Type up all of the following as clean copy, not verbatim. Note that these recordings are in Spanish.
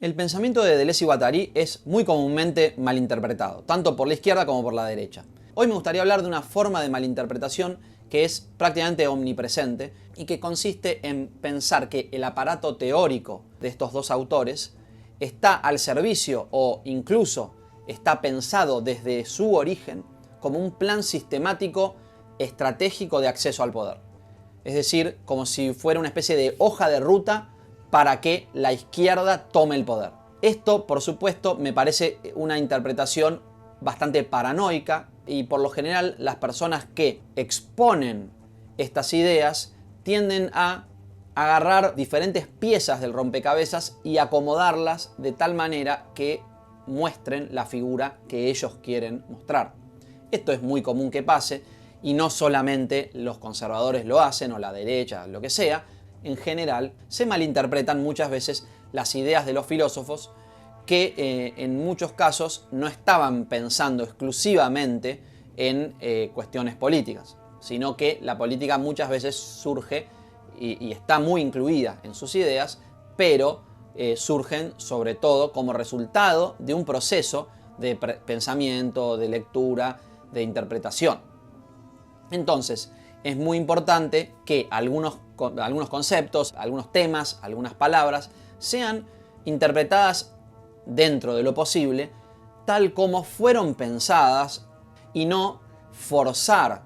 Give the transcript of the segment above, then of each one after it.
El pensamiento de Deleuze y Guattari es muy comúnmente malinterpretado, tanto por la izquierda como por la derecha. Hoy me gustaría hablar de una forma de malinterpretación que es prácticamente omnipresente y que consiste en pensar que el aparato teórico de estos dos autores está al servicio o incluso está pensado desde su origen como un plan sistemático estratégico de acceso al poder. Es decir, como si fuera una especie de hoja de ruta para que la izquierda tome el poder. Esto, por supuesto, me parece una interpretación bastante paranoica y por lo general las personas que exponen estas ideas tienden a agarrar diferentes piezas del rompecabezas y acomodarlas de tal manera que muestren la figura que ellos quieren mostrar. Esto es muy común que pase y no solamente los conservadores lo hacen o la derecha, lo que sea. En general se malinterpretan muchas veces las ideas de los filósofos que en muchos casos no estaban pensando exclusivamente en cuestiones políticas, sino que la política muchas veces surge y está muy incluida en sus ideas, pero surgen sobre todo como resultado de un proceso de pensamiento, de lectura, de interpretación. Entonces, es muy importante que algunos conceptos, algunos temas, algunas palabras sean interpretadas dentro de lo posible, tal como fueron pensadas, y no forzar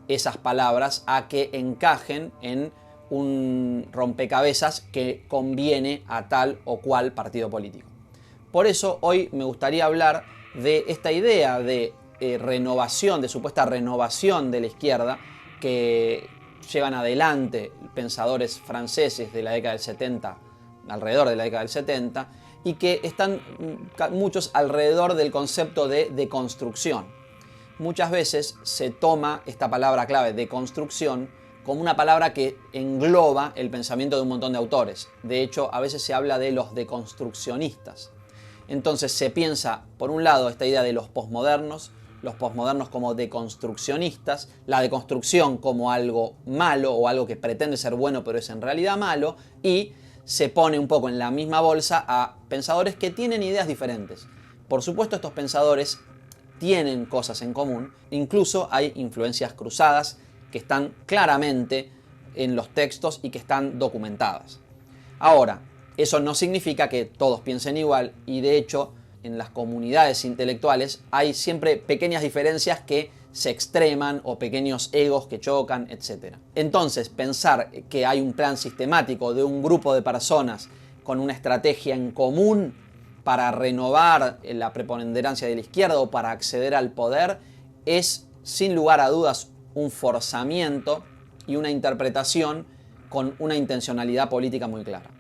esas palabras a que encajen en un rompecabezas que conviene a tal o cual partido político. Por eso hoy me gustaría hablar de esta idea de renovación, de supuesta renovación de la izquierda que llevan adelante pensadores franceses de la década del 70, alrededor de la década del 70, y que están muchos alrededor del concepto de deconstrucción. Muchas veces se toma esta palabra clave, deconstrucción, como una palabra que engloba el pensamiento de un montón de autores. De hecho, a veces se habla de los deconstruccionistas. Entonces se piensa, por un lado, esta idea de los posmodernos como deconstruccionistas, la deconstrucción como algo malo o algo que pretende ser bueno pero es en realidad malo, y se pone un poco en la misma bolsa a pensadores que tienen ideas diferentes. Por supuesto, estos pensadores tienen cosas en común, incluso hay influencias cruzadas que están claramente en los textos y que están documentadas. Ahora, eso no significa que todos piensen igual, y de hecho en las comunidades intelectuales hay siempre pequeñas diferencias que se extreman o pequeños egos que chocan, etc. Entonces, pensar que hay un plan sistemático de un grupo de personas con una estrategia en común para renovar la preponderancia de la izquierda o para acceder al poder es, sin lugar a dudas, un forzamiento y una interpretación con una intencionalidad política muy clara.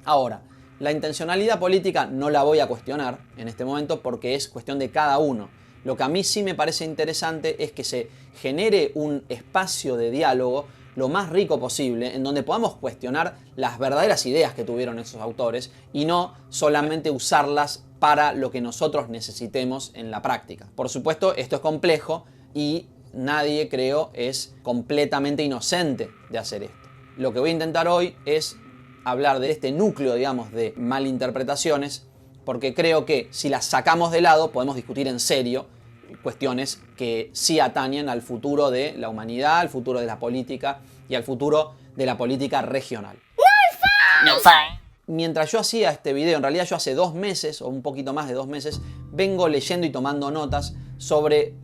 Ahora, la intencionalidad política no la voy a cuestionar en este momento porque es cuestión de cada uno. Lo que a mí sí me parece interesante es que se genere un espacio de diálogo lo más rico posible, en donde podamos cuestionar las verdaderas ideas que tuvieron esos autores y no solamente usarlas para lo que nosotros necesitemos en la práctica. Por supuesto, esto es complejo y nadie, creo, es completamente inocente de hacer esto. Lo que voy a intentar hoy es hablar de este núcleo, digamos, de malinterpretaciones, porque creo que si las sacamos de lado podemos discutir en serio cuestiones que sí atañen al futuro de la humanidad, al futuro de la política y al futuro de la política regional. No fun. Mientras yo hacía este video, en realidad yo hace 2 meses o un poquito más de 2 meses, vengo leyendo y tomando notas sobre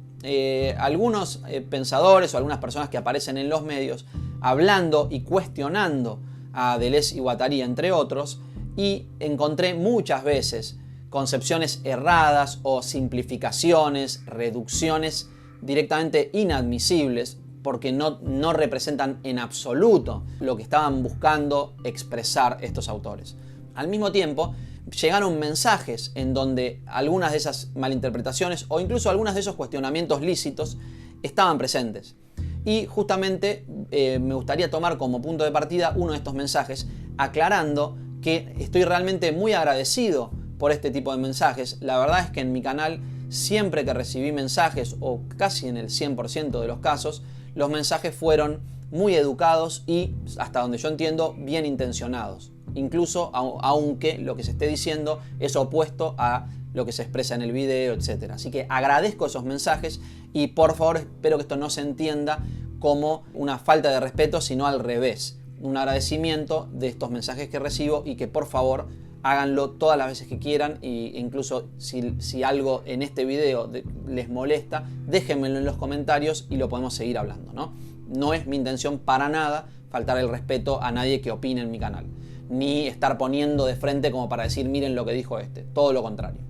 algunos pensadores o algunas personas que aparecen en los medios hablando y cuestionando a Deleuze y Guattari, entre otros, y encontré muchas veces concepciones erradas o simplificaciones, reducciones directamente inadmisibles, porque no representan en absoluto lo que estaban buscando expresar estos autores. Al mismo tiempo, llegaron mensajes en donde algunas de esas malinterpretaciones o incluso algunos de esos cuestionamientos lícitos estaban presentes. Y justamente me gustaría tomar como punto de partida uno de estos mensajes, aclarando que estoy realmente muy agradecido por este tipo de mensajes. La verdad es que en mi canal, siempre que recibí mensajes, o casi en el 100% de los casos, los mensajes fueron muy educados y, hasta donde yo entiendo, bien intencionados. incluso aunque lo que se esté diciendo es opuesto a lo que se expresa en el video, etc. Así que agradezco esos mensajes y por favor espero que esto no se entienda como una falta de respeto, sino al revés, un agradecimiento de estos mensajes que recibo y que por favor háganlo todas las veces que quieran, e incluso si algo en este video les molesta, déjenmelo en los comentarios y lo podemos seguir hablando, ¿no? No es mi intención para nada faltar el respeto a nadie que opine en mi canal, ni estar poniendo de frente como para decir miren lo que dijo este, todo lo contrario.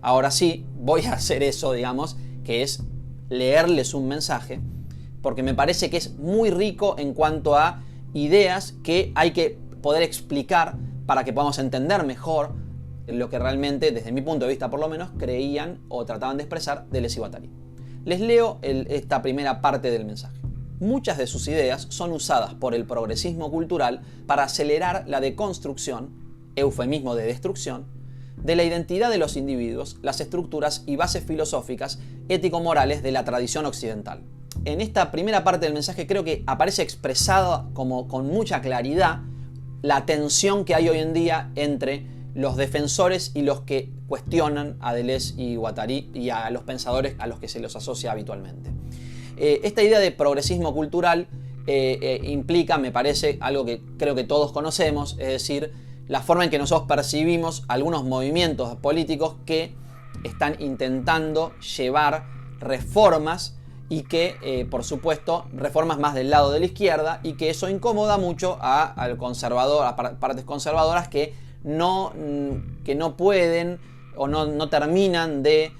Ahora sí, voy a hacer eso, digamos, que es leerles un mensaje, porque me parece que es muy rico en cuanto a ideas que hay que poder explicar para que podamos entender mejor lo que realmente, desde mi punto de vista por lo menos, creían o trataban de expresar Deleuze y Guattari. Les leo esta primera parte del mensaje. Muchas de sus ideas son usadas por el progresismo cultural para acelerar la deconstrucción, eufemismo de destrucción, de la identidad de los individuos, las estructuras y bases filosóficas, ético-morales de la tradición occidental. En esta primera parte del mensaje creo que aparece expresada como con mucha claridad la tensión que hay hoy en día entre los defensores y los que cuestionan a Deleuze y Guattari y a los pensadores a los que se los asocia habitualmente. Esta idea de progresismo cultural implica, me parece, algo que creo que todos conocemos, es decir, la forma en que nosotros percibimos algunos movimientos políticos que están intentando llevar reformas y que, por supuesto, reformas más del lado de la izquierda, y que eso incomoda mucho al conservador, a partes conservadoras que no pueden o no terminan de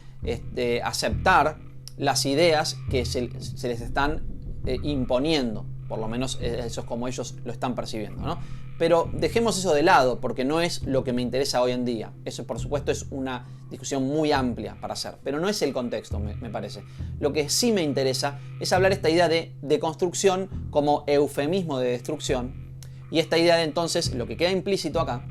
aceptar las ideas que se les están imponiendo. Por lo menos eso es como ellos lo están percibiendo, ¿no? Pero dejemos eso de lado porque no es lo que me interesa hoy en día. Eso, por supuesto, es una discusión muy amplia para hacer, pero no es el contexto, me parece. Lo que sí me interesa es hablar esta idea de deconstrucción como eufemismo de destrucción, y esta idea de, entonces, lo que queda implícito acá,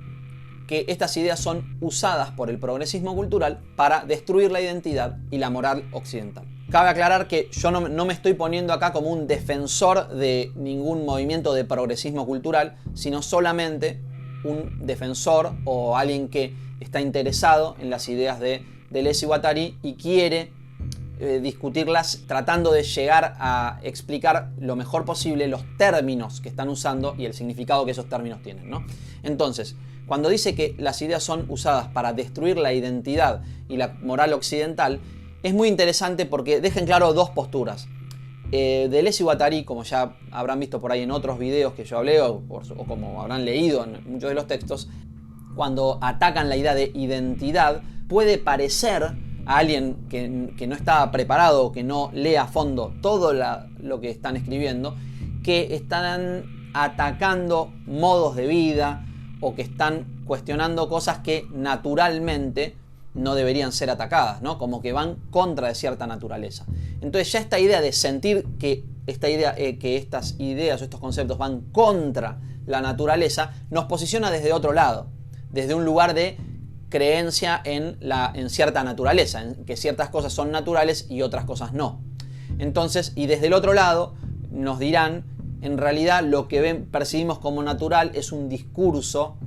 que estas ideas son usadas por el progresismo cultural para destruir la identidad y la moral occidental. Cabe aclarar que yo no me estoy poniendo acá como un defensor de ningún movimiento de progresismo cultural, sino solamente un defensor o alguien que está interesado en las ideas de Deleuze y Guattari y quiere discutirlas tratando de llegar a explicar lo mejor posible los términos que están usando y el significado que esos términos tienen, ¿no? Entonces, cuando dice que las ideas son usadas para destruir la identidad y la moral occidental, es muy interesante porque deja en claro dos posturas. Deleuze y Guattari, como ya habrán visto por ahí en otros videos que yo hablé o como habrán leído en muchos de los textos, cuando atacan la idea de identidad, puede parecer a alguien que no está preparado o que no lee a fondo todo lo que están escribiendo, que están atacando modos de vida o que están cuestionando cosas que naturalmente no deberían ser atacadas, ¿no? Como que van contra de cierta naturaleza. Entonces ya esta idea de sentir que estas ideas o estos conceptos van contra la naturaleza nos posiciona desde otro lado, desde un lugar de creencia en cierta naturaleza, en que ciertas cosas son naturales y otras cosas no. Entonces, y desde el otro lado nos dirán, en realidad lo que percibimos como natural es un discurso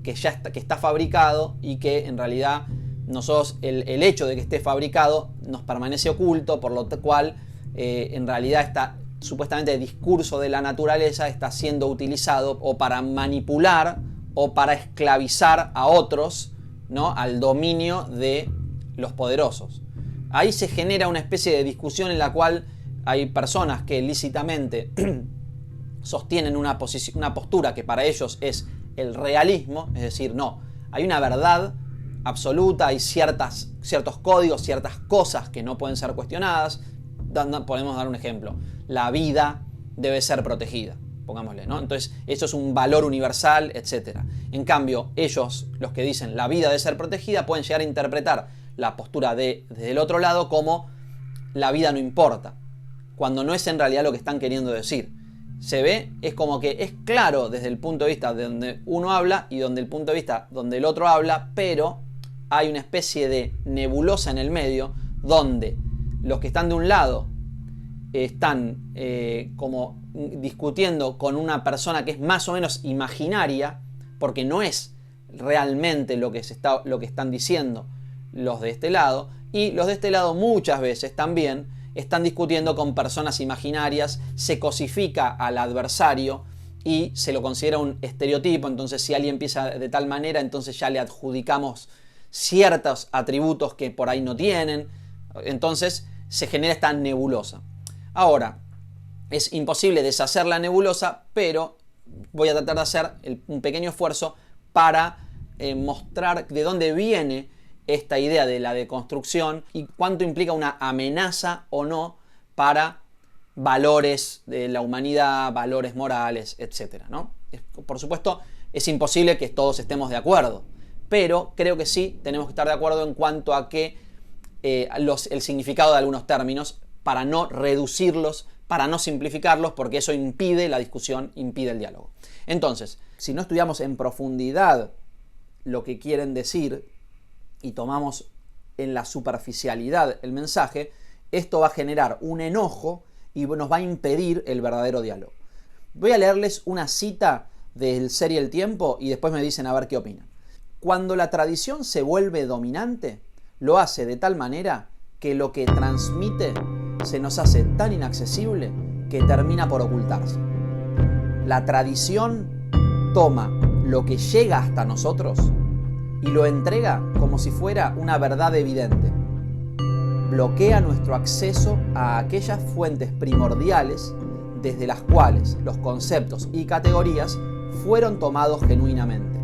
que está fabricado y que en realidad nosotros, el hecho de que esté fabricado nos permanece oculto, por lo cual en realidad supuestamente el discurso de la naturaleza está siendo utilizado o para manipular o para esclavizar a otros, ¿no? Al dominio de los poderosos. Ahí se genera una especie de discusión en la cual hay personas que lícitamente sostienen una postura que para ellos es el realismo, es decir, no, hay una verdad absoluta, hay ciertos códigos, ciertas cosas que no pueden ser cuestionadas. Podemos dar un ejemplo, la vida debe ser protegida, pongámosle, ¿no? Entonces eso es un valor universal, etc. En cambio, ellos, los que dicen la vida debe ser protegida, pueden llegar a interpretar la postura desde el otro lado como la vida no importa, cuando no es en realidad lo que están queriendo decir. Se ve, es como que es claro desde el punto de vista de donde uno habla y donde el punto de vista donde el otro habla, pero hay una especie de nebulosa en el medio donde los que están de un lado están como discutiendo con una persona que es más o menos imaginaria, porque no es realmente lo que están diciendo los de este lado, y los de este lado muchas veces también están discutiendo con personas imaginarias, se cosifica al adversario y se lo considera un estereotipo. Entonces, si alguien piensa de tal manera, entonces ya le adjudicamos ciertos atributos que por ahí no tienen. Entonces se genera esta nebulosa. Ahora, es imposible deshacer la nebulosa, pero voy a tratar de hacer un pequeño esfuerzo para mostrar de dónde viene esta idea de la deconstrucción y cuánto implica una amenaza o no para valores de la humanidad, valores morales, etc., ¿no? Por supuesto, es imposible que todos estemos de acuerdo, pero creo que sí tenemos que estar de acuerdo en cuanto a que el significado de algunos términos, para no reducirlos, para no simplificarlos, porque eso impide la discusión, impide el diálogo. Entonces, si no estudiamos en profundidad lo que quieren decir y tomamos en la superficialidad el mensaje, esto va a generar un enojo y nos va a impedir el verdadero diálogo. Voy a leerles una cita del Ser y el Tiempo y después me dicen a ver qué opinan. Cuando la tradición se vuelve dominante, lo hace de tal manera que lo que transmite se nos hace tan inaccesible que termina por ocultarse. La tradición toma lo que llega hasta nosotros y lo entrega como si fuera una verdad evidente. Bloquea nuestro acceso a aquellas fuentes primordiales desde las cuales los conceptos y categorías fueron tomados genuinamente.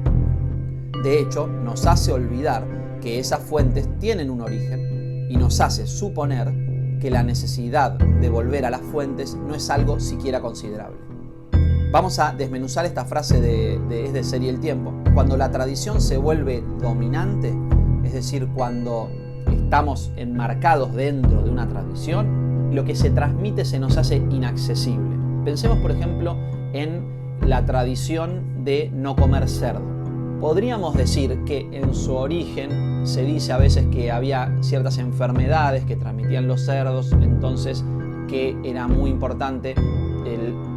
De hecho, nos hace olvidar que esas fuentes tienen un origen y nos hace suponer que la necesidad de volver a las fuentes no es algo siquiera considerable. Vamos a desmenuzar esta frase de Ser y el Tiempo. Cuando la tradición se vuelve dominante, es decir, cuando estamos enmarcados dentro de una tradición, lo que se transmite se nos hace inaccesible. Pensemos, por ejemplo, en la tradición de no comer cerdo. Podríamos decir que en su origen se dice a veces que había ciertas enfermedades que transmitían los cerdos, entonces que era muy importante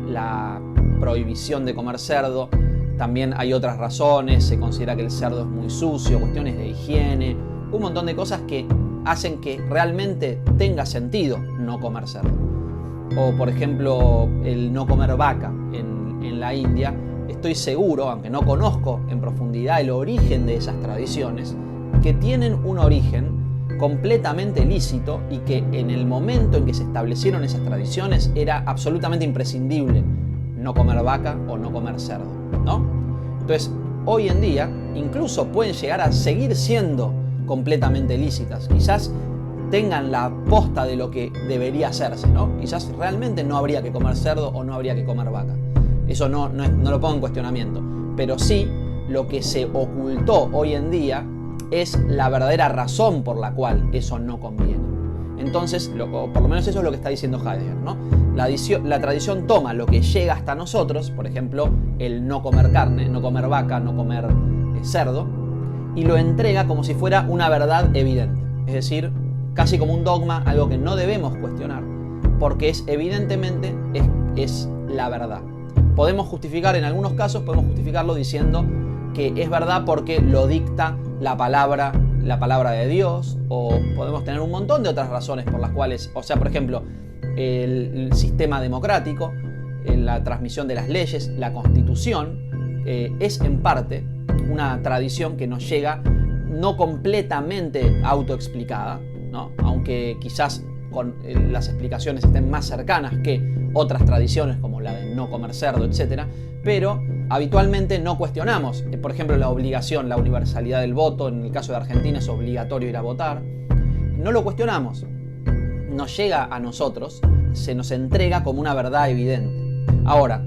la prohibición de comer cerdo. También hay otras razones, se considera que el cerdo es muy sucio, cuestiones de higiene, un montón de cosas que hacen que realmente tenga sentido no comer cerdo. O por ejemplo el no comer vaca en la India. Estoy seguro, aunque no conozco en profundidad el origen de esas tradiciones, que tienen un origen completamente lícito y que en el momento en que se establecieron esas tradiciones era absolutamente imprescindible no comer vaca o no comer cerdo, ¿no? Entonces, hoy en día incluso pueden llegar a seguir siendo completamente lícitas. Quizás tengan la posta de lo que debería hacerse, ¿no? Quizás realmente no habría que comer cerdo o no habría que comer vaca. Eso no lo pongo en cuestionamiento. Pero sí, lo que se ocultó hoy en día es la verdadera razón por la cual eso no conviene. Entonces, o por lo menos eso es lo que está diciendo Heidegger, ¿no? La tradición toma lo que llega hasta nosotros, por ejemplo, el no comer carne, no comer vaca, no comer cerdo, y lo entrega como si fuera una verdad evidente. Es decir, casi como un dogma, algo que no debemos cuestionar, porque evidentemente es la verdad. Podemos justificar, en algunos casos, podemos justificarlo diciendo que es verdad porque lo dicta la palabra de Dios, o podemos tener un montón de otras razones por las cuales, o sea, por ejemplo, el sistema democrático, la transmisión de las leyes, la Constitución, es en parte una tradición que nos llega no completamente autoexplicada, ¿no? Aunque quizás las explicaciones estén más cercanas que otras tradiciones como la de no comer cerdo, etc. Pero habitualmente no cuestionamos, por ejemplo, la obligación, la universalidad del voto. En el caso de Argentina es obligatorio ir a votar. No lo cuestionamos, nos llega a nosotros, se nos entrega como una verdad evidente. Ahora,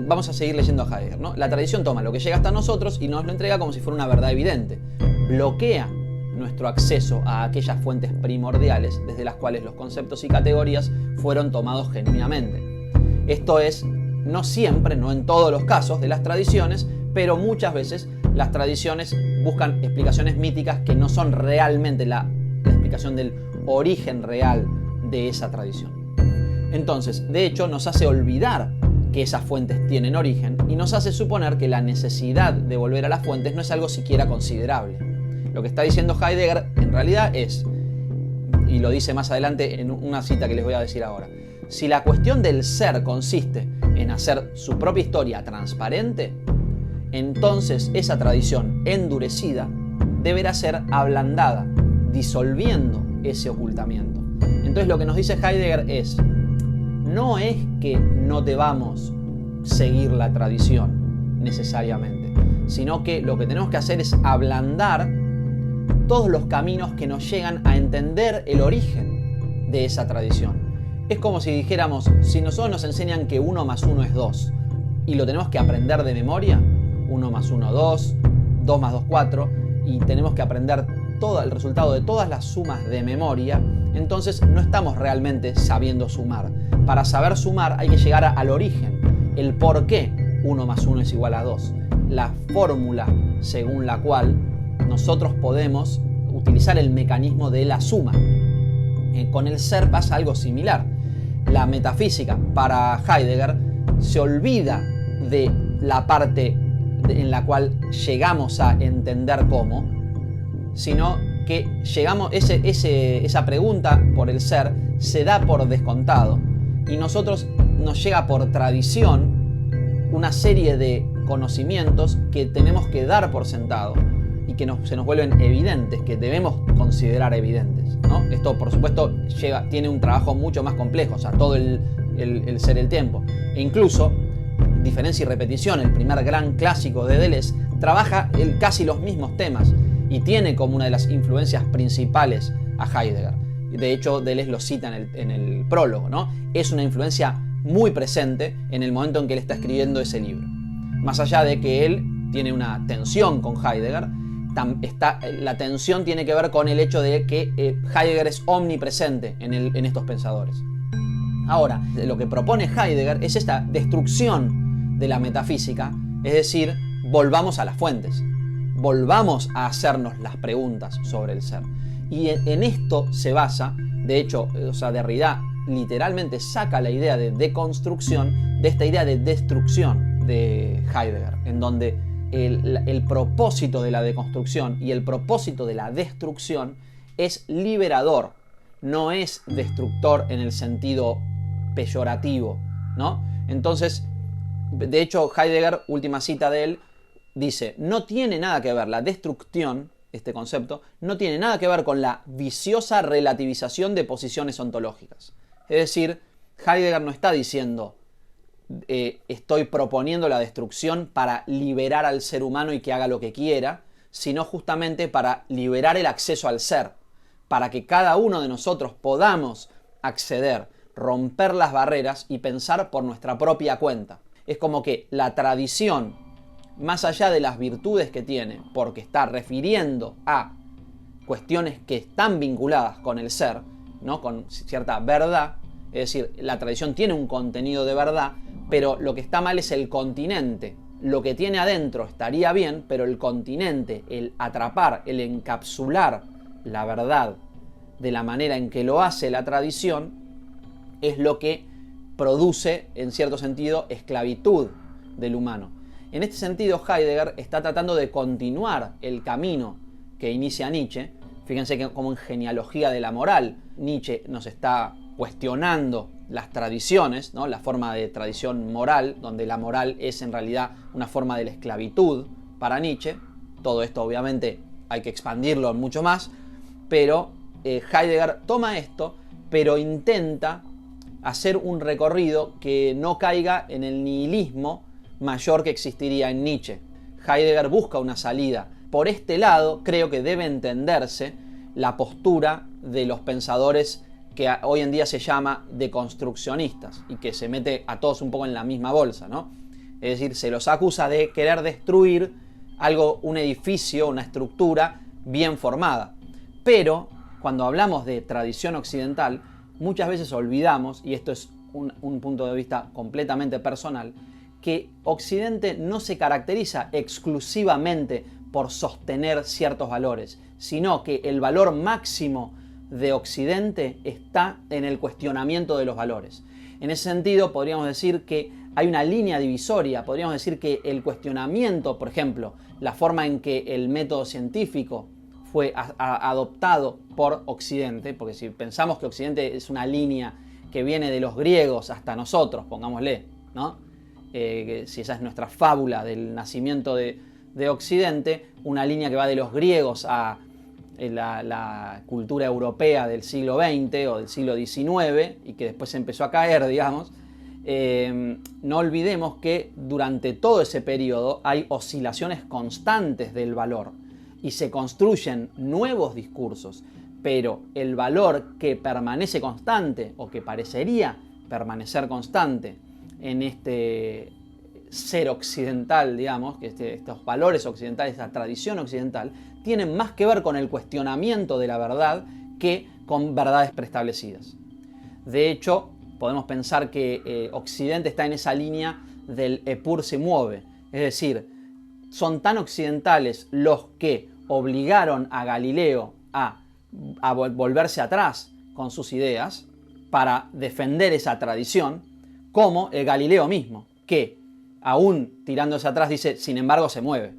vamos a seguir leyendo a Heidegger, ¿no? La tradición toma lo que llega hasta nosotros y nos lo entrega como si fuera una verdad evidente. Bloquea nuestro acceso a aquellas fuentes primordiales desde las cuales los conceptos y categorías fueron tomados genuinamente. Esto es, no siempre, no en todos los casos de las tradiciones, pero muchas veces las tradiciones buscan explicaciones míticas que no son realmente la explicación del origen real de esa tradición. Entonces, de hecho, nos hace olvidar que esas fuentes tienen origen y nos hace suponer que la necesidad de volver a las fuentes no es algo siquiera considerable. Lo que está diciendo Heidegger en realidad es, y lo dice más adelante en una cita que les voy a decir ahora, si la cuestión del ser consiste en hacer su propia historia transparente, entonces esa tradición endurecida deberá ser ablandada, disolviendo ese ocultamiento. Entonces lo que nos dice Heidegger es, no es que no debamos seguir la tradición necesariamente, sino que lo que tenemos que hacer es ablandar todos los caminos que nos llegan a entender el origen de esa tradición. Es como si dijéramos, si nosotros nos enseñan que 1 más 1 es 2 y lo tenemos que aprender de memoria, 1 más 1, 2, 2 más 2, 4, y tenemos que aprender todo el resultado de todas las sumas de memoria, entonces no estamos realmente sabiendo sumar. Para saber sumar hay que llegar al origen, el por qué 1 más 1 es igual a 2, la fórmula según la cual nosotros podemos utilizar el mecanismo de la suma. Con el ser pasa algo similar. La metafísica para Heidegger se olvida de la parte en la cual llegamos a entender cómo, sino que esa pregunta por el ser se da por descontado y nosotros nos llega por tradición una serie de conocimientos que tenemos que dar por sentado y que se nos vuelven evidentes, que debemos considerar evidentes, ¿no? Esto, por supuesto, tiene un trabajo mucho más complejo, o sea, todo el ser el tiempo. E incluso, Diferencia y repetición, el primer gran clásico de Deleuze, trabaja casi los mismos temas y tiene como una de las influencias principales a Heidegger. De hecho, Deleuze lo cita en el prólogo, ¿no? Es una influencia muy presente en el momento en que él está escribiendo ese libro. Más allá de que él tiene una tensión con Heidegger, la tensión tiene que ver con el hecho de que Heidegger es omnipresente en estos pensadores. Ahora, lo que propone Heidegger es esta destrucción de la metafísica, es decir, volvamos a las fuentes, volvamos a hacernos las preguntas sobre el ser. Y en esto se basa, de hecho, Derrida literalmente saca la idea de deconstrucción de esta idea de destrucción de Heidegger, en donde el propósito de la deconstrucción y el propósito de la destrucción es liberador, no es destructor en el sentido peyorativo, ¿no? Entonces, de hecho, Heidegger, última cita de él, dice, no tiene nada que ver la destrucción, este concepto, no tiene nada que ver con la viciosa relativización de posiciones ontológicas. Es decir, Heidegger no está diciendo estoy proponiendo la destrucción para liberar al ser humano y que haga lo que quiera, sino justamente para liberar el acceso al ser, para que cada uno de nosotros podamos acceder, romper las barreras y pensar por nuestra propia cuenta. Es como que la tradición, más allá de las virtudes que tiene, porque está refiriendo a cuestiones que están vinculadas con el ser, ¿no? Con cierta verdad, es decir, la tradición tiene un contenido de verdad, pero lo que está mal es el continente. Lo que tiene adentro estaría bien, pero el continente, el atrapar, el encapsular la verdad de la manera en que lo hace la tradición, es lo que produce, en cierto sentido, esclavitud del humano. En este sentido, Heidegger está tratando de continuar el camino que inicia Nietzsche. Fíjense que como en Genealogía de la Moral, Nietzsche nos está cuestionando las tradiciones, ¿no? La forma de tradición moral, donde la moral es en realidad una forma de la esclavitud para Nietzsche. Todo esto obviamente hay que expandirlo mucho más, pero Heidegger toma esto, pero intenta hacer un recorrido que no caiga en el nihilismo mayor que existiría en Nietzsche. Heidegger busca una salida. Por este lado, creo que debe entenderse la postura de los pensadores que hoy en día se llama deconstruccionistas y que se mete a todos un poco en la misma bolsa, ¿no? Es decir, se los acusa de querer destruir algo, un edificio, una estructura bien formada. Pero cuando hablamos de tradición occidental, muchas veces olvidamos, y esto es un punto de vista completamente personal, que Occidente no se caracteriza exclusivamente por sostener ciertos valores, sino que el valor máximo de Occidente está en el cuestionamiento de los valores. En ese sentido, podríamos decir que hay una línea divisoria, podríamos decir que el cuestionamiento, por ejemplo, la forma en que el método científico fue adoptado por Occidente, porque si pensamos que Occidente es una línea que viene de los griegos hasta nosotros, pongámosle, ¿no? Si esa es nuestra fábula del nacimiento de Occidente, una línea que va de los griegos a la cultura europea del siglo XX o del siglo XIX y que después empezó a caer, digamos, no olvidemos que durante todo ese periodo hay oscilaciones constantes del valor y se construyen nuevos discursos, pero el valor que permanece constante o que parecería permanecer constante en este ser occidental, digamos, que estos valores occidentales, esta tradición occidental, tienen más que ver con el cuestionamiento de la verdad que con verdades preestablecidas. De hecho, podemos pensar que Occidente está en esa línea del Epur se mueve, es decir, son tan occidentales los que obligaron a Galileo a volverse atrás con sus ideas para defender esa tradición, como el Galileo mismo, que aún tirándose atrás dice, sin embargo se mueve.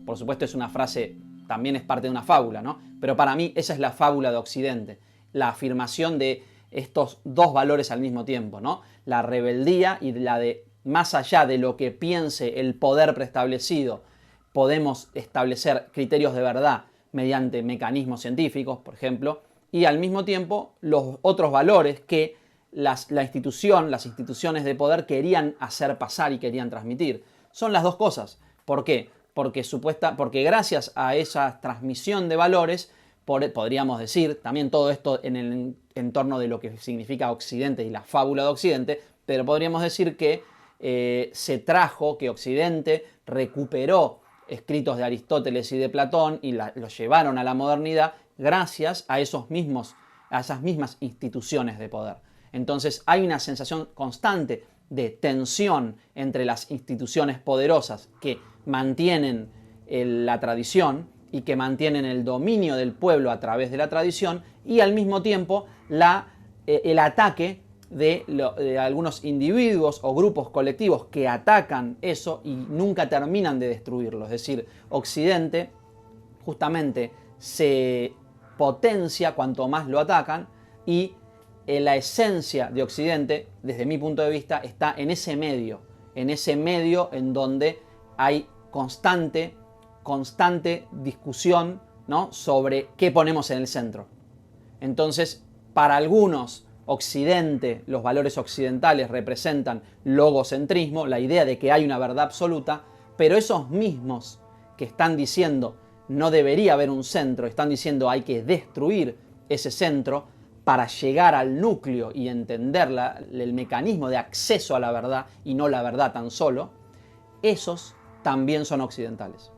Por supuesto es una frase, también es parte de una fábula, ¿no? Pero para mí esa es la fábula de Occidente, la afirmación de estos dos valores al mismo tiempo, ¿no? La rebeldía y la de, más allá de lo que piense el poder preestablecido, podemos establecer criterios de verdad mediante mecanismos científicos, por ejemplo, y al mismo tiempo los otros valores que las instituciones de poder querían hacer pasar y querían transmitir. Son las dos cosas. ¿Por qué? Porque gracias a esa transmisión de valores, podríamos decir, también todo esto en el entorno de lo que significa Occidente y la fábula de Occidente, pero podríamos decir que se trajo, que Occidente recuperó escritos de Aristóteles y de Platón y los llevaron a la modernidad gracias a esas mismas instituciones de poder. Entonces hay una sensación constante de tensión entre las instituciones poderosas que mantienen la tradición y que mantienen el dominio del pueblo a través de la tradición y al mismo tiempo el ataque de algunos individuos o grupos colectivos que atacan eso y nunca terminan de destruirlo. Es decir, Occidente justamente se potencia cuanto más lo atacan y la esencia de Occidente, desde mi punto de vista, está en ese medio en donde hay constante discusión, ¿no?, sobre qué ponemos en el centro. Entonces, para algunos, Occidente, los valores occidentales representan logocentrismo, la idea de que hay una verdad absoluta, pero esos mismos que están diciendo no debería haber un centro, están diciendo hay que destruir ese centro para llegar al núcleo y entender el mecanismo de acceso a la verdad y no la verdad tan solo, esos también son occidentales.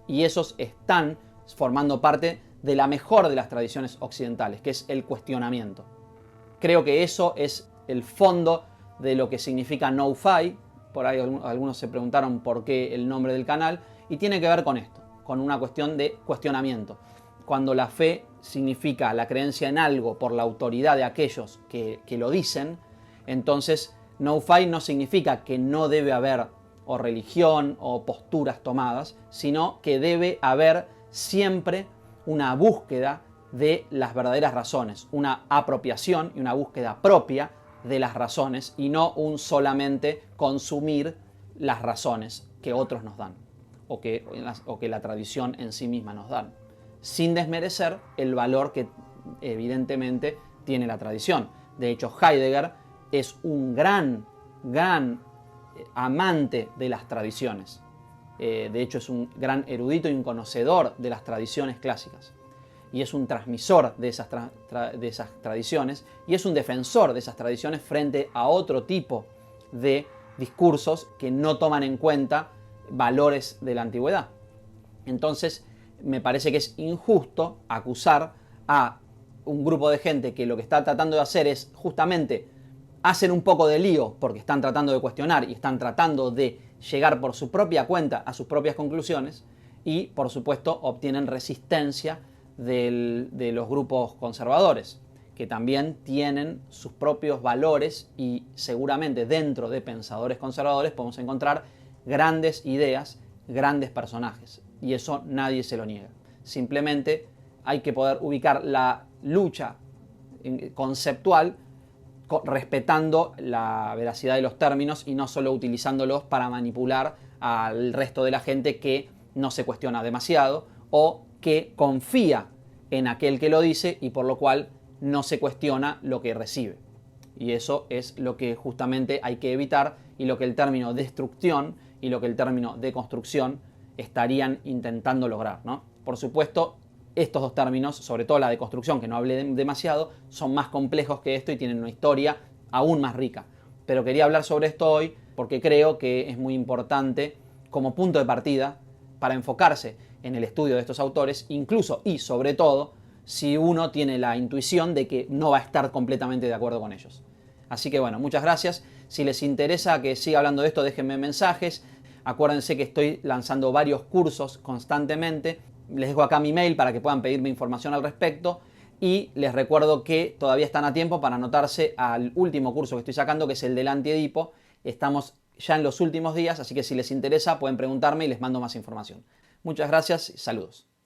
Y esos están formando parte de la mejor de las tradiciones occidentales, que es el cuestionamiento. Creo que eso es el fondo de lo que significa No-Fi. Por ahí algunos se preguntaron por qué el nombre del canal, y tiene que ver con esto, con una cuestión de cuestionamiento. Cuando la fe significa la creencia en algo por la autoridad de aquellos que lo dicen, entonces No-Fi no significa que no debe haber o religión o posturas tomadas, sino que debe haber siempre una búsqueda de las verdaderas razones, una apropiación y una búsqueda propia de las razones y no un solamente consumir las razones que otros nos dan o que la tradición en sí misma nos da, sin desmerecer el valor que evidentemente tiene la tradición. De hecho, Heidegger es un gran amante de las tradiciones. De hecho, es un gran erudito y un conocedor de las tradiciones clásicas. Y es un transmisor de esas tradiciones y es un defensor de esas tradiciones frente a otro tipo de discursos que no toman en cuenta valores de la antigüedad. Entonces, me parece que es injusto acusar a un grupo de gente que lo que está tratando de hacer es justamente hacen un poco de lío porque están tratando de cuestionar y están tratando de llegar por su propia cuenta a sus propias conclusiones y, por supuesto, obtienen resistencia de los grupos conservadores, que también tienen sus propios valores y seguramente dentro de pensadores conservadores podemos encontrar grandes ideas, grandes personajes. Y eso nadie se lo niega. Simplemente hay que poder ubicar la lucha conceptual respetando la veracidad de los términos y no solo utilizándolos para manipular al resto de la gente que no se cuestiona demasiado o que confía en aquel que lo dice y por lo cual no se cuestiona lo que recibe. Y eso es lo que justamente hay que evitar y lo que el término destrucción y lo que el término deconstrucción estarían intentando lograr, ¿no? Por supuesto, estos dos términos, sobre todo la deconstrucción, que no hablé demasiado, son más complejos que esto y tienen una historia aún más rica. Pero quería hablar sobre esto hoy porque creo que es muy importante como punto de partida para enfocarse en el estudio de estos autores, incluso y sobre todo si uno tiene la intuición de que no va a estar completamente de acuerdo con ellos. Así que bueno, muchas gracias. Si les interesa que siga hablando de esto, déjenme mensajes. Acuérdense que estoy lanzando varios cursos constantemente. Les dejo acá mi mail para que puedan pedirme información al respecto. Y les recuerdo que todavía están a tiempo para anotarse al último curso que estoy sacando, que es el del antiedipo. Estamos ya en los últimos días, así que si les interesa pueden preguntarme y les mando más información. Muchas gracias y saludos.